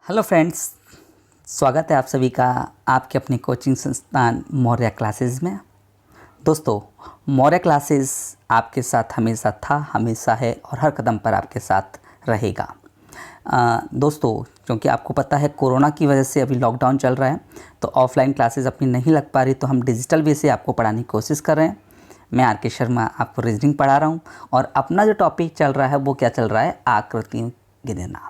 Hello friends, स्वागत है आप सभी का आपके अपने कोचिंग संस्थान मौर्य क्लासेस में। दोस्तों, मौर्य क्लासेस आपके साथ हमेशा था, हमेशा है और हर कदम पर आपके साथ रहेगा। दोस्तों, क्योंकि आपको पता है कोरोना की वजह से अभी लॉकडाउन चल रहा है, तो ऑफलाइन क्लासेस अपनी नहीं लग पा रही, तो हम डिजिटल वे से आपको पढ़ाने की कोशिश कर रहे हैं। मैं आर के शर्मा आपको रीजनिंग पढ़ा रहा हूँ और अपना जो टॉपिक चल रहा है वो क्या चल रहा है, आकृतियों गिनना।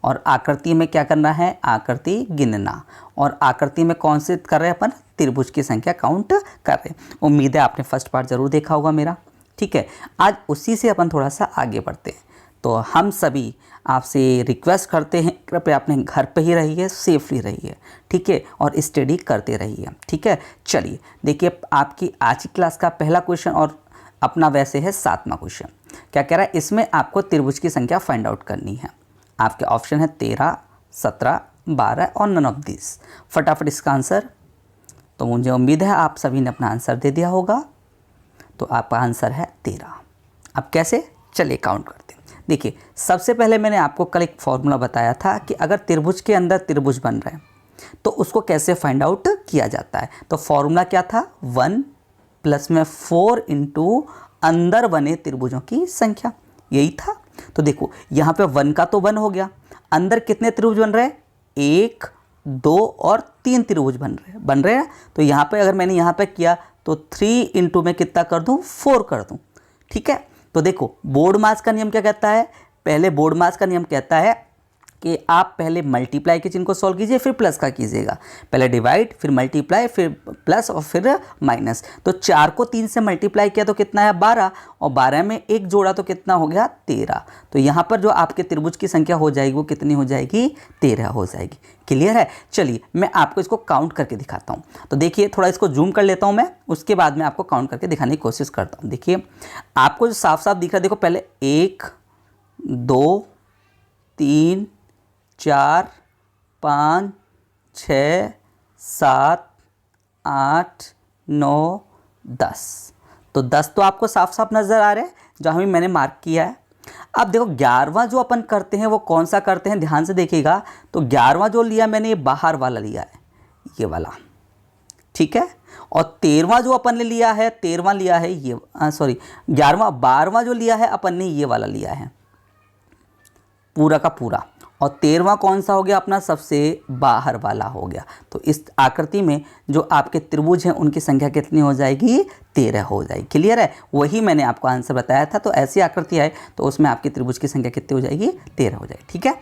और आकृति में क्या करना है, आकृति गिनना। और आकृति में कौन से कर रहे हैं अपन, त्रिभुज की संख्या काउंट कर रहे हैं। उम्मीद है आपने फर्स्ट पार्ट ज़रूर देखा होगा मेरा, ठीक है। आज उसी से अपन थोड़ा सा आगे बढ़ते हैं। तो हम सभी आपसे रिक्वेस्ट करते हैं, कृपया अपने घर पे ही रहिए, सेफली रहिए, ठीक है, और स्टडी करते रहिए, ठीक है। चलिए देखिए, आपकी आज की क्लास का पहला क्वेश्चन और अपना वैसे है 7वां क्वेश्चन। क्या कह रहा है, इसमें आपको त्रिभुज की संख्या फाइंड आउट करनी है। आपके ऑप्शन है 13, 17, 12 और नन ऑफ दिस। फटाफट इसका आंसर। तो मुझे उम्मीद है आप सभी ने अपना आंसर दे दिया होगा। तो आपका आंसर है 13। अब कैसे, चलिए काउंट करते हैं। देखिए, सबसे पहले मैंने आपको कल एक फॉर्मूला बताया था कि अगर त्रिभुज के अंदर त्रिभुज बन रहे हैं तो उसको कैसे फाइंड आउट किया जाता है। तो फॉर्मूला क्या था, 1 प्लस में 4 इंटू अंदर बने त्रिभुजों की संख्या, यही था। तो देखो यहाँ पे 1 का तो 1 हो गया, अंदर कितने त्रिभुज बन रहे हैं, 1, 2 और 3 त्रिभुज बन रहे हैं। तो यहाँ पे अगर मैंने यहाँ पे किया तो 3 इंटू में कितना कर दूँ, 4 कर दूँ, ठीक है। तो देखो, बोर्ड मास का नियम क्या कहता है, पहले बोर्ड मास का नियम कहता है कि आप पहले मल्टीप्लाई के चिन्ह को सॉल्व कीजिए, फिर प्लस का कीजिएगा। पहले डिवाइड, फिर मल्टीप्लाई, फिर प्लस और फिर माइनस। तो 4 को 3 से मल्टीप्लाई किया तो कितना है, 12, और 12 में 1 जोड़ा तो कितना हो गया, 13। तो यहाँ पर जो आपके त्रिभुज की संख्या हो जाएगी वो कितनी हो जाएगी, 13 हो जाएगी। क्लियर है। चलिए मैं आपको इसको काउंट करके दिखाता हूँ। तो देखिए, थोड़ा इसको जूम कर लेता हूँ मैं, उसके बाद में आपको काउंट करके दिखाने की कोशिश करता हूँ। देखिए, आपको जो साफ साफ दिख रहा है, देखो पहले 1, 2, 3, 4, 5, 6, 7, 8, 9, 10। तो 10 तो आपको साफ साफ नज़र आ रहे हैं, जहाँ भी मैंने मार्क किया है। अब देखो 11वां जो अपन करते हैं वो कौन सा करते हैं, ध्यान से देखिएगा। तो 11वां जो लिया मैंने, ये बाहर वाला लिया है, ये वाला, ठीक है। और 13वां जो अपन ने लिया है, 13वां लिया है ये, 12वां जो लिया है अपन ने, ये वाला लिया है पूरा का पूरा। और 13वां कौन सा हो गया अपना, सबसे बाहर वाला हो गया। तो इस आकृति में जो आपके त्रिभुज हैं उनकी संख्या कितनी हो जाएगी, 13 हो जाएगी। क्लियर है, वही मैंने आपको आंसर बताया था। तो ऐसी आकृति है तो उसमें आपकी त्रिभुज की संख्या कितनी हो जाएगी, 13 हो जाएगी, ठीक है।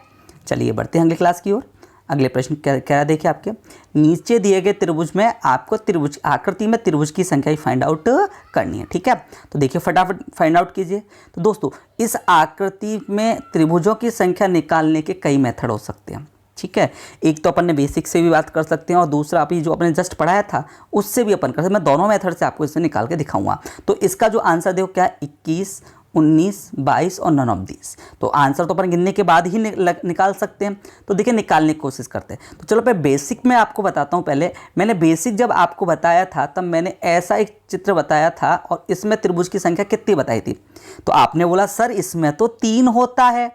चलिए बढ़ते हैं अगले क्लास की ओर। अगले प्रश्न क्या कह रहा है, देखिए आपके नीचे दिए गए त्रिभुज में आपको त्रिभुज आकृति में त्रिभुज की संख्या ही फाइंड आउट करनी है, ठीक है। तो देखिए फटाफट फाइंड आउट कीजिए। तो दोस्तों, इस आकृति में त्रिभुजों की संख्या निकालने के कई मेथड हो सकते हैं, ठीक है। एक तो अपन ने बेसिक से भी बात कर सकते हैं और दूसरा अभी जो अपने जस्ट पढ़ाया था उससे भी अपन कर सकते हैं। मैं दोनों मेथड से आपको इसमें निकाल के दिखाऊंगा। तो इसका जो आंसर देखो क्या है, 21, 19, 22 और नन ऑफ दिस। तो आंसर तो अपन गिनने के बाद ही निकाल सकते हैं। तो देखिए निकालने की कोशिश करते हैं। तो चलो पहले बेसिक में आपको बताता हूँ। पहले मैंने बेसिक जब आपको बताया था तब मैंने ऐसा एक चित्र बताया था और इसमें त्रिभुज की संख्या कितनी बताई थी। तो आपने बोला सर इसमें तो 3 होता है।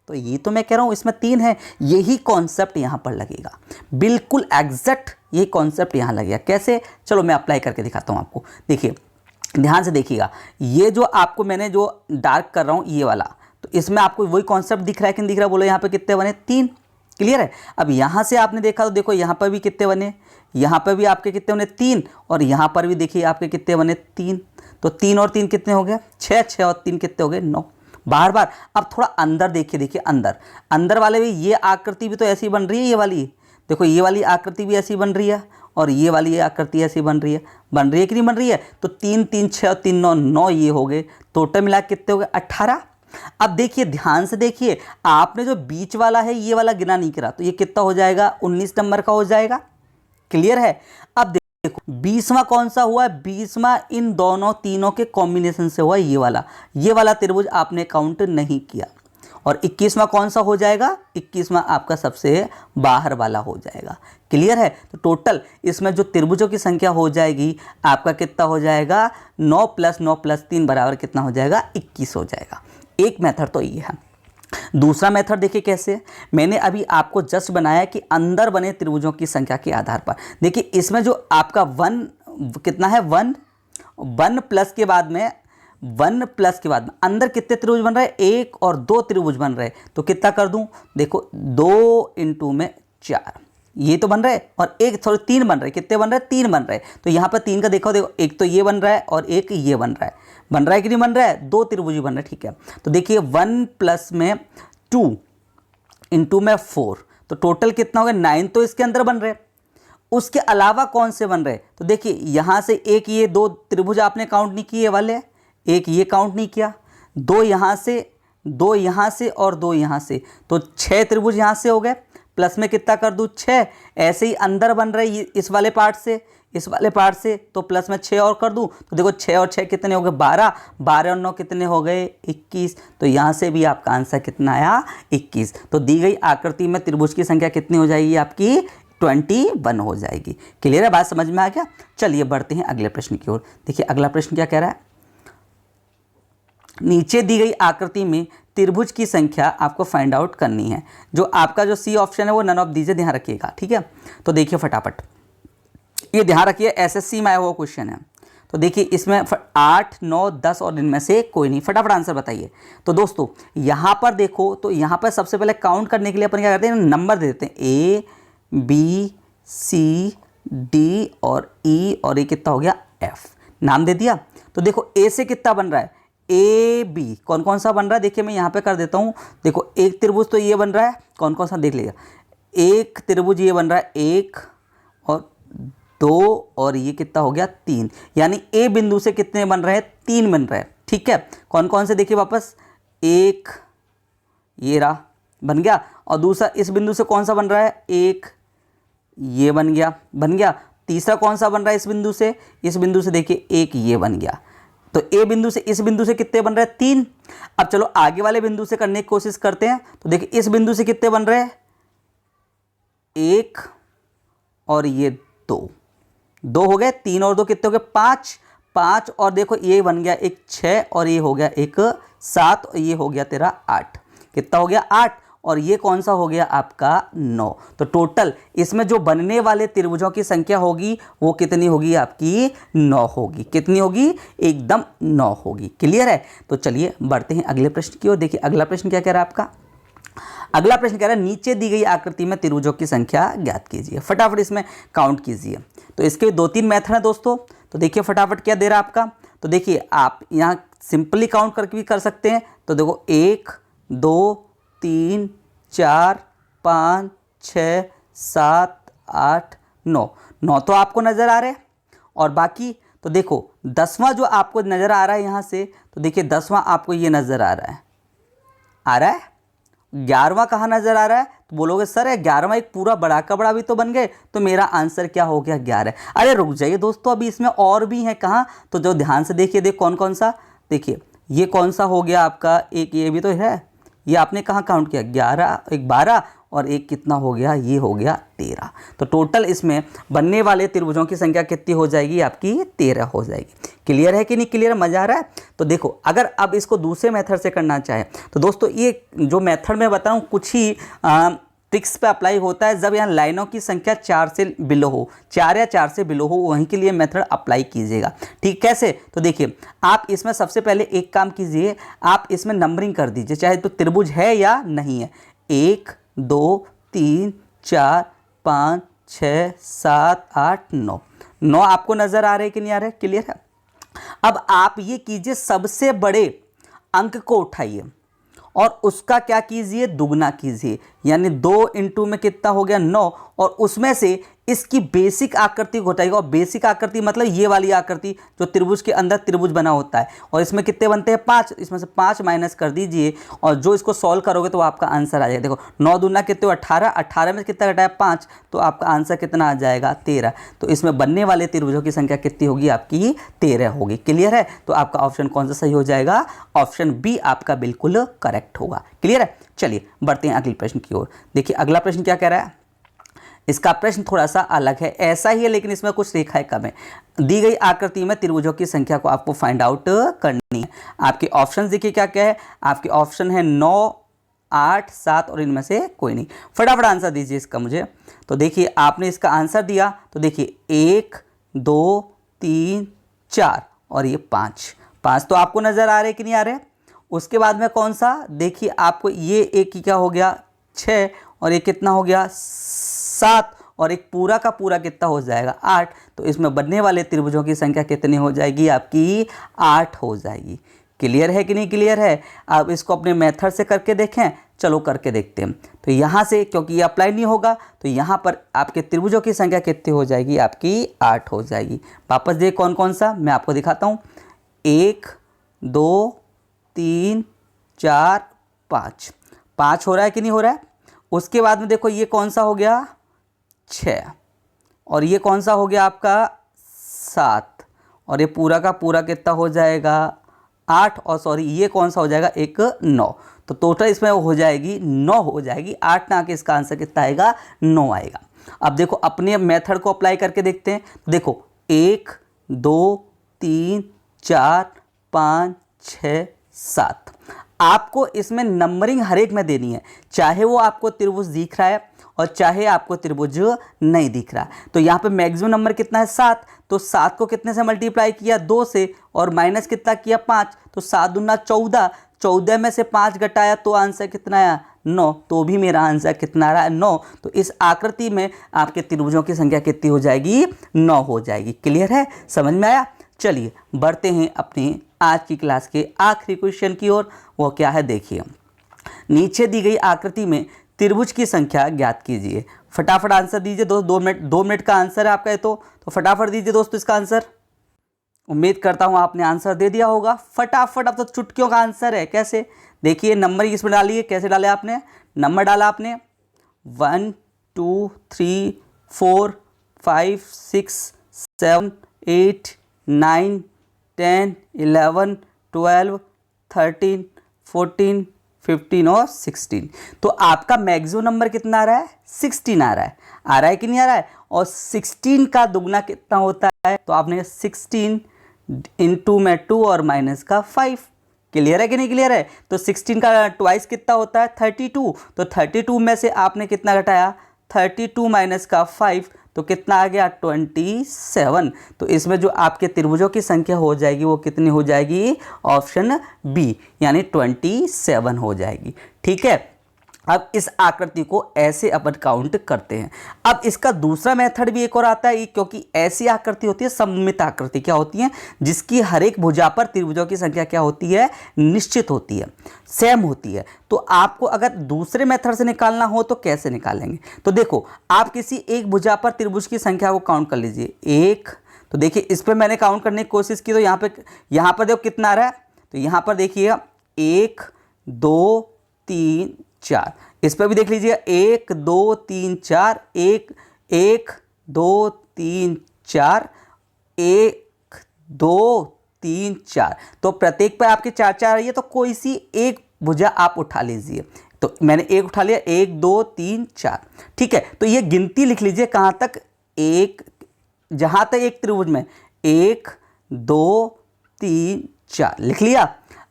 तो ये तो मैं कह रहा हूँ इसमें 3 है। यही कॉन्सेप्ट यहाँ पर लगेगा, बिल्कुल एग्जैक्ट यही कॉन्सेप्ट यहाँ लगेगा। कैसे, चलो मैं अप्लाई करके दिखाता हूँ आपको। देखिए ध्यान से देखिएगा, ये जो आपको मैंने जो डार्क कर रहा हूँ ये वाला, तो इसमें आपको वही कॉन्सेप्ट दिख रहा है कि नहीं दिख रहा है, बोलो यहाँ पे कितने बने, 3। क्लियर है। अब यहाँ से आपने देखा तो देखो यहाँ पर भी कितने बने, यहाँ पर भी आपके कितने बने, 3, और यहाँ पर भी देखिए आपके कितने बने, 3। तो 3 और 3 कितने हो गए, 6, 6 और 3 कितने हो गए, 9। बार बार अब थोड़ा अंदर देखिए, देखिए अंदर वाले भी ये आकृति भी तो ऐसी बन रही है, ये वाली देखो, ये वाली आकृति भी ऐसी बन रही है और ये वाली आकृति ऐसी बन रही है कि नहीं बन रही है। तो 3, 3, 6 और 3, 9, 9 ये हो गए। टोटल मिला कितने हो गए, 18। अब देखिए ध्यान से देखिए, आपने जो बीच वाला है ये वाला गिना नहीं करा, तो ये कितना हो जाएगा, 19 नंबर का हो जाएगा। क्लियर है। अब देखो 20वां कौन सा हुआ है, 20वां इन दोनों तीनों के कॉम्बिनेशन से हुआ, ये वाला त्रिभुज आपने काउंट नहीं किया। और 21वां कौन सा हो जाएगा, 21वां आपका सबसे बाहर वाला हो जाएगा। क्लियर है। तो टोटल इसमें जो त्रिभुजों की संख्या हो जाएगी आपका कितना हो जाएगा, 9 + 9 + 3 बराबर कितना हो जाएगा, 21 हो जाएगा। एक मेथड तो ये है। दूसरा मेथड देखिए कैसे है। मैंने अभी आपको जस्ट बनाया कि अंदर बने त्रिभुजों की संख्या के आधार पर। देखिए इसमें जो आपका वन कितना है, वन, वन प्लस के बाद में, वन प्लस के बाद में अंदर कितने त्रिभुज बन रहे हैं, एक और दो त्रिभुज बन रहे हैं। तो कितना कर दूं, देखो 2 इंटू में 4 ये तो बन रहे हैं, और एक सॉरी 3 बन रहे हैं। कितने बन रहे हैं, 3 बन रहे हैं। तो यहाँ पर 3 का देखो, देखो एक तो ये बन रहा है और एक ये बन रहा है। बन रहा है कि नहीं बन रहा है, 2 त्रिभुज बन रहे हैं, ठीक है। तो देखिए 1 प्लस में 2 इंटू में 4, तो टोटल कितना हो गया, 9 तो इसके अंदर बन रहे हैं। उसके अलावा कौन से बन रहे हैं, तो देखिए यहाँ से एक ये 2 त्रिभुज आपने काउंट नहीं किए वाले, एक ये काउंट नहीं किया, 2 यहाँ से, 2 यहाँ से और 2 यहाँ से, तो 6 त्रिभुज यहाँ से हो गए। प्लस में कितना कर दूँ, 6। ऐसे ही अंदर बन रहे हैं इस वाले पार्ट से, इस वाले पार्ट से, तो प्लस में 6 और कर दूं, तो देखो 6 और 6 कितने हो गए, 12, 12 और 9 कितने हो गए, 21। तो यहाँ से भी आपका आंसर कितना आया, 21। तो दी गई आकृति में त्रिभुज की संख्या कितनी हो जाएगी आपकी, 21 हो जाएगी। क्लियर है, बात समझ में आ गया। चलिए बढ़ते हैं अगले प्रश्न की ओर। देखिए अगला प्रश्न क्या कह रहा है, नीचे दी गई आकृति में त्रिभुज की संख्या आपको फाइंड आउट करनी है। जो आपका जो सी ऑप्शन है वो नन ऑफ दीजिए, ध्यान रखिएगा, ठीक है। तो देखिए फटाफट, ये ध्यान रखिए एसएससी में आया हुआ क्वेश्चन है। तो देखिए इसमें 8, 9, 10 और इनमें से कोई नहीं, फटाफट आंसर बताइए। तो दोस्तों यहाँ पर देखो, तो यहाँ पर सबसे पहले काउंट करने के लिए अपन क्या करते हैं, नंबर दे देते हैं, ए बी सी डी और ई, और ये कितना हो गया, एफ, नाम दे दिया। तो देखो ए से कितना बन रहा है, ए बी, कौन कौन सा बन रहा है, देखिए मैं यहाँ पे कर देता हूँ। देखो एक त्रिभुज तो ये बन रहा है, कौन कौन सा देख लीजिए, एक त्रिभुज ये बन रहा है, 1 और 2 और ये कितना हो गया, 3, यानी ए बिंदु से कितने बन रहे हैं, 3 बन रहे हैं, ठीक है। कौन कौन से देखिए वापस, एक ये रहा बन गया, और दूसरा इस बिंदु से कौन सा बन रहा है, एक ये बन गया। तीसरा कौन सा बन रहा है इस बिंदु से, इस बिंदु से देखिए एक ये बन गया। तो ए बिंदु से इस बिंदु से कितने बन रहे हैं, 3। अब चलो आगे वाले बिंदु से करने की कोशिश करते हैं। तो देखिए इस बिंदु से कितने बन रहे हैं, 1 और ये 2 हो गए, 3 और 2 कितने हो गए, 5 और देखो ये बन गया एक 6 और ये हो गया एक 7 और ये हो गया तेरा 8, कितना हो गया 8, और ये कौन सा हो गया आपका 9। तो टोटल इसमें जो बनने वाले त्रिभुजों की संख्या होगी वो कितनी होगी आपकी, 9 होगी। कितनी होगी, एकदम 9 होगी। क्लियर है। तो चलिए बढ़ते हैं अगले प्रश्न की ओर। देखिए अगला प्रश्न क्या कह रहा है आपका, अगला प्रश्न कह रहा है नीचे दी गई आकृति में त्रिभुजों की संख्या ज्ञात कीजिए। फटाफट इसमें काउंट कीजिए। तो इसके 2-3 मेथड हैं दोस्तों। तो देखिए फटाफट क्या दे रहा है आपका, तो देखिए आप यहाँ सिंपली काउंट करके भी कर सकते हैं। तो देखो 1 2 3 4 5 6 7 8 9 तो आपको नज़र आ रहे हैं। और बाकी तो देखो 10वां जो आपको नज़र आ रहा है यहाँ से, तो देखिए 10वां आपको ये नज़र आ रहा है। 11वां कहाँ नज़र आ रहा है, तो बोलोगे सर 11वां एक पूरा बड़ा का बड़ा भी तो बन गए, तो मेरा आंसर क्या हो गया 11। अरे रुक जाइए दोस्तों, अभी इसमें और भी है कहाँ, तो जो ध्यान से देखिए, देख कौन कौन सा, देखिए ये कौन सा हो गया आपका, एक ये भी तो है, ये आपने कहाँ काउंट किया, 11 एक 12 और एक कितना हो गया, ये हो गया 13। तो टोटल इसमें बनने वाले त्रिभुजों की संख्या कितनी हो जाएगी आपकी, 13 हो जाएगी। क्लियर है कि नहीं क्लियर, मजा आ रहा है। तो देखो अगर अब इसको दूसरे मेथड से करना चाहे तो दोस्तों ये जो मेथड मैं बताऊँ कुछ ही ट्रिक्स पे अप्लाई होता है जब यहाँ लाइनों की संख्या 4 से बिलो हो, 4 या 4 से बिलो हो, वहीं के लिए मेथड अप्लाई कीजिएगा। ठीक कैसे, तो देखिए आप इसमें सबसे पहले एक काम कीजिए, आप इसमें नंबरिंग कर दीजिए, चाहे तो त्रिभुज है या नहीं है। 1 2 3 4 5 6 7 8 9 आपको नज़र आ रहे हैं कि नहीं आ रहे, क्लियर है। अब आप ये कीजिए, सबसे बड़े अंक को उठाइए और उसका क्या कीजिए, दुगना कीजिए, यानी 2 इंटू में कितना हो गया 9, और उसमें से इसकी बेसिक आकृति को हटाइएगा। और बेसिक आकृति मतलब ये वाली आकृति जो त्रिभुज के अंदर त्रिभुज बना होता है, और इसमें कितने बनते हैं 5, इसमें से 5 माइनस कर दीजिए, और जो इसको सॉल्व करोगे तो आपका आंसर आ जाएगा। देखो 9 दूना कितने हो 18, 18 में कितना घटाया 5, तो आपका आंसर कितना आ जाएगा 13। तो इसमें बनने वाले त्रिभुजों की संख्या कितनी होगी आपकी, 13 होगी। क्लियर है। तो आपका ऑप्शन कौन सा सही हो जाएगा, ऑप्शन बी आपका बिल्कुल करेक्ट होगा। क्लियर है। चलिए बढ़ते हैं अगले प्रश्न की ओर। देखिए अगला प्रश्न क्या कह रहा है, इसका प्रश्न थोड़ा सा अलग है, ऐसा ही है लेकिन इसमें कुछ रेखाएं कम है। दी गई आकृति में त्रिभुजों की संख्या को आपको फाइंड आउट करनी है। आपके ऑप्शन देखिए क्या क्या है, आपके ऑप्शन है 9 8, 7 और इनमें से कोई नहीं। फटाफट आंसर दीजिए इसका मुझे। तो देखिए आपने इसका आंसर दिया, तो देखिए 1, 2, 3, 4 और ये 5। 5 तो आपको नज़र आ रहे कि नहीं आ रहे? उसके बाद में कौन सा, देखिए आपको ये एक ही क्या हो गया 6 और ये कितना हो गया 7 और एक पूरा का पूरा कितना हो जाएगा 8। तो इसमें बनने वाले त्रिभुजों की संख्या कितनी हो जाएगी आपकी 8 हो जाएगी। क्लियर है कि नहीं क्लियर है? आप इसको अपने मेथड से करके देखें। चलो करके देखते हैं। तो यहाँ से क्योंकि ये अप्लाई नहीं होगा तो यहाँ पर आपके त्रिभुजों की संख्या कितनी हो जाएगी आपकी 8 हो जाएगी। वापस देखिए कौन कौन सा मैं आपको दिखाता हूँ। 1, 2, 3, 4, 5। 5 हो रहा है कि नहीं हो रहा है? उसके बाद में देखो ये कौन सा हो गया 6 और ये कौन सा हो गया आपका 7 और ये पूरा का पूरा कितना हो जाएगा 8 और सॉरी ये कौन सा हो जाएगा एक 9। तो टोटल इसमें हो जाएगी 9 हो जाएगी। 8 ना के इसका आंसर कितना आएगा 9 आएगा। अब देखो अपने मेथड को अप्लाई करके देखते हैं। देखो 1, 2, 3, 4, 5, 6, 7। आपको इसमें नंबरिंग हर एक में देनी है, चाहे वो आपको त्रिभुज दिख रहा है और चाहे आपको त्रिभुज नहीं दिख रहा। तो यहाँ पे मैक्सिमम नंबर कितना है 7। तो 7 को कितने से मल्टीप्लाई किया 2 से और माइनस कितना किया 5। तो 7 दूना 14, 14 में से 5 घटाया तो आंसर कितना आया 9। तो भी मेरा आंसर कितना आ रहा है 9। तो इस आकृति में आपके त्रिभुजों की संख्या कितनी हो जाएगी 9 हो जाएगी। क्लियर है? समझ में आया? चलिए बढ़ते हैं अपनी आज की क्लास के आखिरी क्वेश्चन की ओर। वो क्या है देखिए, नीचे दी गई आकृति में त्रिभुज की संख्या ज्ञात कीजिए। फटाफट आंसर दीजिए दोस्त। 2 मिनट का आंसर है आपका तो फटाफट दीजिए दोस्तों इसका आंसर। उम्मीद करता हूं आपने आंसर दे दिया होगा फटाफट। अब तो चुटकियों का आंसर है। कैसे देखिए, नंबर इसमें डालिए। कैसे डाले आपने? नंबर डाला आपने 1, 2, 3, 4, 5, 6, 7, 8, 9, 10, 11, 12, 13, 14, 15 और 16। तो आपका मैक्सिमम नंबर कितना आ रहा है 16 आ रहा है। आ रहा है कि नहीं आ रहा है? और 16 का दुगना कितना होता है? तो आपने 16 इंटू में 2 और माइनस का 5। क्लियर है कि नहीं क्लियर है? तो 16 का ट्वाइस कितना होता है 32। तो 32 में से आपने कितना घटाया 32 माइनस का 5 तो कितना आ गया 27। तो इसमें जो आपके त्रिभुजों की संख्या हो जाएगी वो कितनी हो जाएगी? ऑप्शन बी यानी 27 हो जाएगी। ठीक है, अब इस आकृति को ऐसे अपन काउंट करते हैं। अब इसका दूसरा मेथड भी एक और आता है, क्योंकि ऐसी आकृति होती है सममित आकृति। क्या होती है? जिसकी हर एक भुजा पर त्रिभुजों की संख्या क्या होती है? निश्चित होती है, सेम होती है। तो आपको अगर दूसरे मेथड से निकालना हो तो कैसे निकालेंगे? तो देखो आप किसी एक भुजा पर त्रिभुज की संख्या को काउंट कर लीजिए। 1, तो देखिए इस पर मैंने काउंट करने की कोशिश की तो यहाँ पर देखो कितना आ रहा है। तो यहाँ पर देखिए 1, 2, 3, 4। इस पर भी देख लीजिए 1, 2, 3, 4। 1, 2, 3, 4। 1, 2, 3, 4। तो प्रत्येक पर आपके 4 4 रही है तो कोई सी एक भुजा आप उठा लीजिए। तो मैंने एक उठा लिया 1, 2, 3, 4। ठीक है, तो ये गिनती लिख लीजिए कहाँ तक? एक, जहाँ तक एक त्रिभुज में 1, 2, 3, 4 लिख लिया।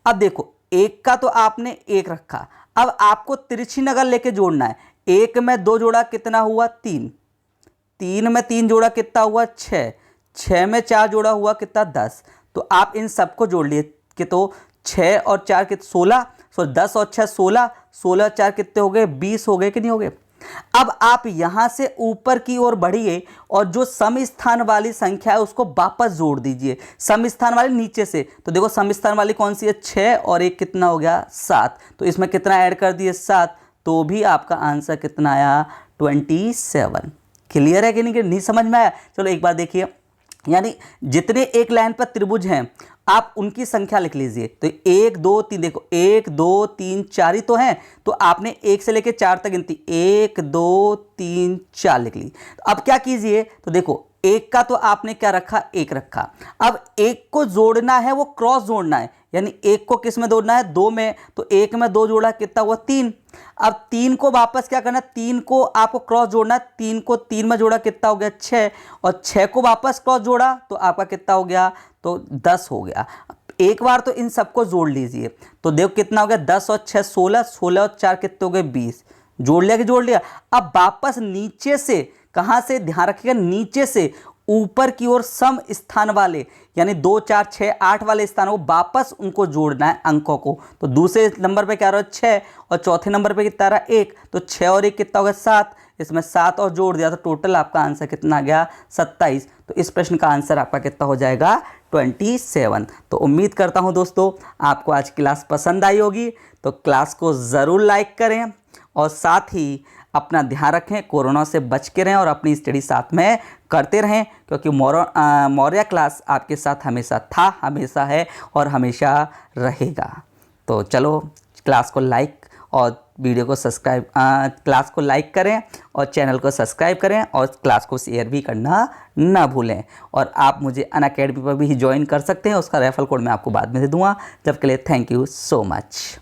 अब देखो एक का तो आपने एक रखा, अब आपको तिरछी नगर लेके जोड़ना है। 1 में 2 जोड़ा कितना हुआ 3, 3 में 3 जोड़ा कितना हुआ 6, 6 में 4 जोड़ा हुआ कितना 10। तो आप इन सबको जोड़ लिए कि तो 6 और 4 कितने 16। सो 10 और 6 16, 16 4 कितने हो गए 20 हो गए कि नहीं हो गए? अब आप यहां से ऊपर की ओर बढ़िए और जो सम स्थान वाली संख्या है उसको वापस जोड़ दीजिए। सम स्थान वाली नीचे से, तो देखो सम स्थान वाली कौन सी है 6 और एक कितना हो गया 7। तो इसमें कितना ऐड कर दिए 7, तो भी आपका आंसर कितना आया 27। क्लियर है कि नहीं समझ में आया? चलो एक बार देखिए, यानी जितने एक लाइन पर त्रिभुज हैं आप उनकी संख्या लिख लीजिए। तो 1, 2, 3, देखो 1, 2, 3, 4 ही तो हैं। तो आपने 1 से लेकर 4 तक गिनती 1, 2, 3, 4 लिख ली। अब क्या कीजिए, तो देखो एक का तो आपने क्या रखा 1 रखा। अब एक को जोड़ना है वो क्रॉस जोड़ना है, यानी एक को किस में जोड़ना है 2 में। तो 1 में 2 जोड़ा कितना हुआ 3। अब 3 को वापस क्या करना है 3 को आपको क्रॉस जोड़ना है। 3 को 3 में जोड़ा कितना हो गया 6 और 6 को वापस क्रॉस जोड़ा तो आपका कितना हो गया तो 10 हो गया। एक बार तो इन सबको जोड़ लीजिए। तो देखो कितना हो गया, 10 और 6 16, 16 और 4 कितने हो गए 20। जोड़ लिया कि जोड़ लिया। अब वापस नीचे से, कहाँ से, ध्यान रखिएगा, नीचे से ऊपर की ओर सम स्थान वाले यानी 2 4 6 8 वाले स्थानों को वापस उनको जोड़ना है अंकों को। तो दूसरे नंबर पे क्या रहा 6 और चौथे नंबर पे कितना रहा 1, तो 6 और 1 कितना हो गया 7, इसमें 7 और जोड़ दिया तो टोटल आपका आंसर कितना आ गया 27। तो इस प्रश्न का आंसर आपका कितना हो जाएगा 27। तो उम्मीद करता हूं दोस्तों आपको आज क्लास पसंद आई होगी। तो क्लास को ज़रूर लाइक करें और साथ ही अपना ध्यान रखें, कोरोना से बच के रहें और अपनी स्टडी साथ में करते रहें, क्योंकि मौर्य क्लास आपके साथ हमेशा था, हमेशा है और हमेशा रहेगा। तो चलो क्लास को लाइक और वीडियो को सब्सक्राइब, क्लास को लाइक करें और चैनल को सब्सक्राइब करें और क्लास को शेयर भी करना ना भूलें। और आप मुझे अनअकैडमी पर भी ज्वाइन कर सकते हैं, उसका रेफरल कोड मैं आपको बाद में दे दूँगा। जब के लिए थैंक यू सो मच।